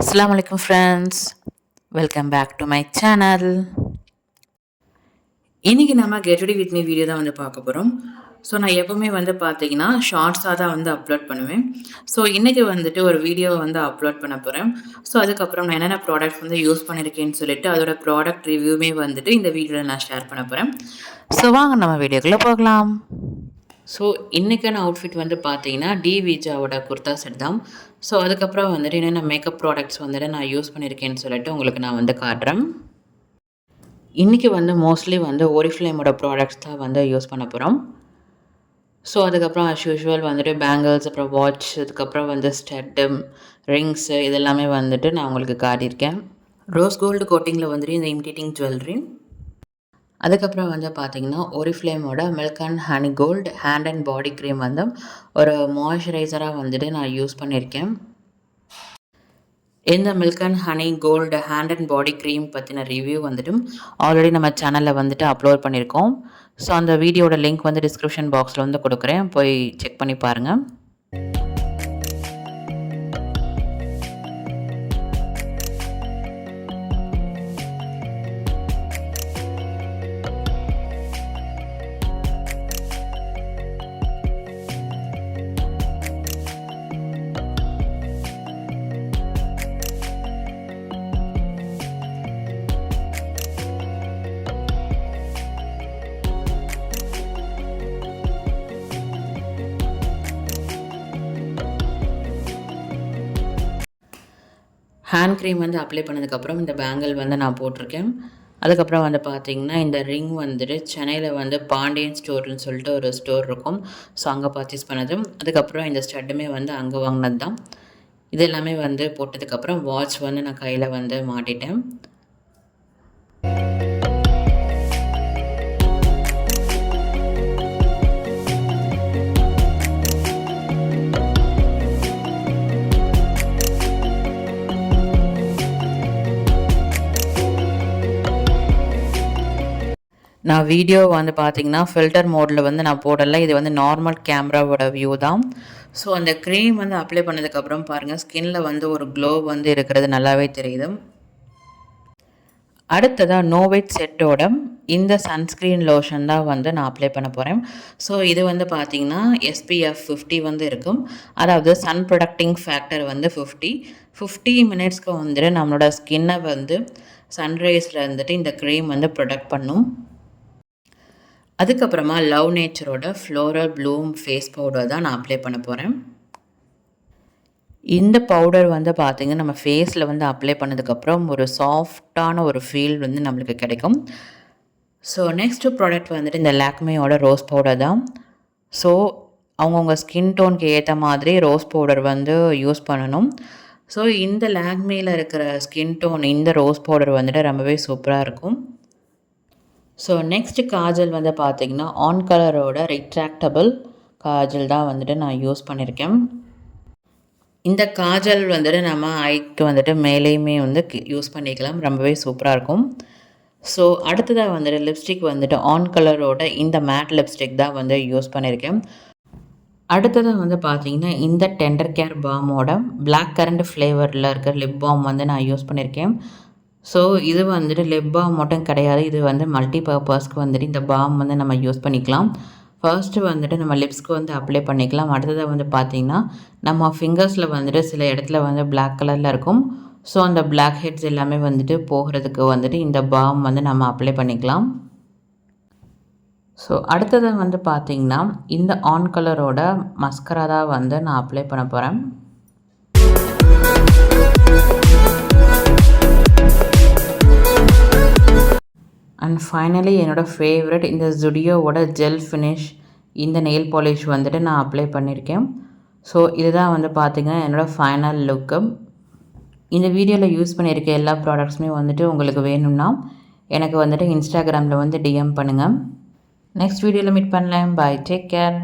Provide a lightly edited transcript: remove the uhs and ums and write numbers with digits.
Assalamu alaikum friends, welcome back to my channel. இன்றைக்கி நம்ம get ready with me video தான் பார்க்க போகிறோம். ஸோ நான் எப்போவுமே பார்த்தீங்கன்னா ஷார்ட்ஸாக தான் அப்லோட் பண்ணுவேன். ஸோ இன்றைக்கி ஒரு வீடியோவை அப்லோட் பண்ண போகிறேன். ஸோ அதுக்கப்புறம் நான் என்னென்ன ப்ராடக்ட்ஸ் யூஸ் பண்ணியிருக்கேன்னு சொல்லிட்டு அதோட ப்ராடக்ட் ரிவ்யூமே இந்த வீடியோவில் நான் ஷேர் பண்ண போகிறேன். ஸோ வாங்க நம்ம வீடியோக்குள்ளே போகலாம். ஸோ இன்றைக்கான அவுட்ஃபிட் பார்த்தீங்கன்னா விஜாவோட குர்தா செட் தான். ஸோ அதுக்கப்புறம் என்னென்ன மேக்கப் ப்ராடக்ட்ஸ் நான் யூஸ் பண்ணியிருக்கேன்னு சொல்லிட்டு உங்களுக்கு நான் காட்டுறேன். இன்றைக்கி மோஸ்ட்லி ஓரிஃப்ளேமோட ப்ராடக்ட்ஸ் தான் யூஸ் பண்ண போகிறோம். ஸோ அதுக்கப்புறம் அஸ் யூஷுவல் பேங்கிள்ஸ், அப்புறம் வாட்ச், அதுக்கப்புறம் ஸ்டட்டு, ரிங்ஸு இதெல்லாமே நான் உங்களுக்கு காட்டியிருக்கேன். ரோஸ் கோல்டு கோட்டிங்கில் இந்த இமிட்டேட்டிங் ஜுவல்லரி. அதுக்கப்புறம் பார்த்தீங்கன்னா ஓரிஃப்ளேமோட milk and honey gold hand and body cream ஒரு மாய்ஸ்சரைசராக நான் யூஸ் பண்ணியிருக்கேன். இந்த milk and honey gold hand and body cream பற்றின ரிவ்யூ ஆல்ரெடி நம்ம சேனலில் அப்லோட் பண்ணியிருக்கோம். ஸோ அந்த வீடியோட லிங்க் டிஸ்கிரிப்ஷன் பாக்ஸில் கொடுக்குறேன், போய் செக் பண்ணி பாருங்கள். ஹேண்ட் க்ரீம் அப்ளை பண்ணதுக்கப்புறம் இந்த பேங்கிள் நான் போட்டிருக்கேன். அதுக்கப்புறம் பார்த்தீங்கன்னா இந்த ரிங் சென்னையில் பாண்டியன் ஸ்டோர்னு சொல்லிட்டு ஒரு ஸ்டோர் இருக்கும். ஸோ அங்கே பர்ச்சேஸ் பண்ணது. அதுக்கப்புறம் இந்த ஸ்டட்டுமே அங்கே வாங்கினது தான். இது எல்லாமே போட்டதுக்கப்புறம் வாட்ச் நான் கையில் மாட்டிட்டேன். நான் வீடியோ பார்த்தீங்கன்னா ஃபில்டர் மோடில் நான் போடலை. இது நார்மல் கேமராவோட வியூ தான். ஸோ அந்த க்ரீம் அப்ளை பண்ணதுக்கப்புறம் பாருங்கள், ஸ்கின்னில் ஒரு க்ளோ இருக்கிறது நல்லாவே தெரியுது. அடுத்ததாக நோவைட் செட்டோட இந்த சன்ஸ்க்ரீன் லோஷன் தான் நான் அப்ளை பண்ண போகிறேன். ஸோ இது பார்த்தீங்கன்னா SPF 50 இருக்கும். அதாவது சன் ப்ரொடக்டிங் ஃபேக்டர் 50 மினிட்ஸ்க்கு நம்மளோட ஸ்கின்னை சன்ரைஸில் இந்த க்ரீம் ப்ரொடக்ட் பண்ணும். அதுக்கப்புறமா லவ் நேச்சரோட ஃப்ளோரல் ப்ளூம் ஃபேஸ் பவுடர் தான் நான் அப்ளை பண்ண போகிறேன். இந்த பவுடர் பார்த்திங்கன்னா நம்ம ஃபேஸில் அப்ளை பண்ணதுக்கப்புறம் ஒரு சாஃப்டான ஒரு ஃபீல் நம்மளுக்கு கிடைக்கும். ஸோ நெக்ஸ்ட்டு ப்ராடக்ட் இந்த லாக்மேயோட ரோஸ் பவுடர் தான். ஸோ அவங்கவுங்க ஸ்கின் டோனுக்கு ஏற்ற மாதிரி ரோஸ் பவுடர் யூஸ் பண்ணணும். ஸோ இந்த லாக்மேயில் இருக்கிற ஸ்கின் டோன் இந்த ரோஸ் பவுடர் ரொம்பவே சூப்பராக இருக்கும். ஸோ நெக்ஸ்ட்டு காஜல் பார்த்திங்கன்னா ஆன் கலரோட ரிட்ராக்டபிள் காஜல் தான் நான் யூஸ் பண்ணியிருக்கேன். இந்த காஜல் நம்ம ஐக்கு மேலேயுமே யூஸ் பண்ணிக்கலாம், ரொம்பவே சூப்பராக இருக்கும். ஸோ அடுத்ததாக லிப்ஸ்டிக் ஆன் கலரோட இந்த மேட் லிப்ஸ்டிக் தான் யூஸ் பண்ணியிருக்கேன். அடுத்ததாக பார்த்திங்கன்னா இந்த டெண்டர் கேர் பாமோட பிளாக் கரண்ட் ஃப்ளேவரில் இருக்கிற லிப் பாம் நான் யூஸ் பண்ணியிருக்கேன். ஸோ இது லிப் பாம் மட்டும் கிடையாது, இது மல்டி பர்பஸ்க்கு இந்த பாம் நம்ம யூஸ் பண்ணிக்கலாம். ஃபர்ஸ்ட்டு நம்ம லிப்ஸ்க்கு அப்ளை பண்ணிக்கலாம். அடுத்ததாக பார்த்திங்கன்னா நம்ம ஃபிங்கர்ஸில் சில இடத்துல பிளாக் கலரில் இருக்கும். ஸோ அந்த பிளாக் ஹெட்ஸ் எல்லாமே போகிறதுக்கு இந்த பாம் நம்ம அப்ளை பண்ணிக்கலாம். ஸோ அடுத்ததாக பார்த்திங்கன்னா இந்த ஆன் கலரோட மஸ்கரா தான் நான் அப்ளை பண்ண போகிறேன். அண்ட் ஃபைனலி என்னோடய ஃபேவரட் இந்த ஜுடியோவோட ஜெல் ஃபினிஷ் இந்த நெயில் பாலிஷ் நான் அப்ளை பண்ணியிருக்கேன். ஸோ இதுதான் பார்த்திங்கன்னா என்னோடய ஃபைனல் லுக்கு. இந்த வீடியோவில் யூஸ் பண்ணியிருக்க எல்லா ப்ராடக்ட்ஸுமே உங்களுக்கு வேணும்னா எனக்கு இன்ஸ்டாகிராமில் DM பண்ணுங்கள். நெக்ஸ்ட் வீடியோவில் மீட் பண்ணலாம். பாய், டேக் கேர்.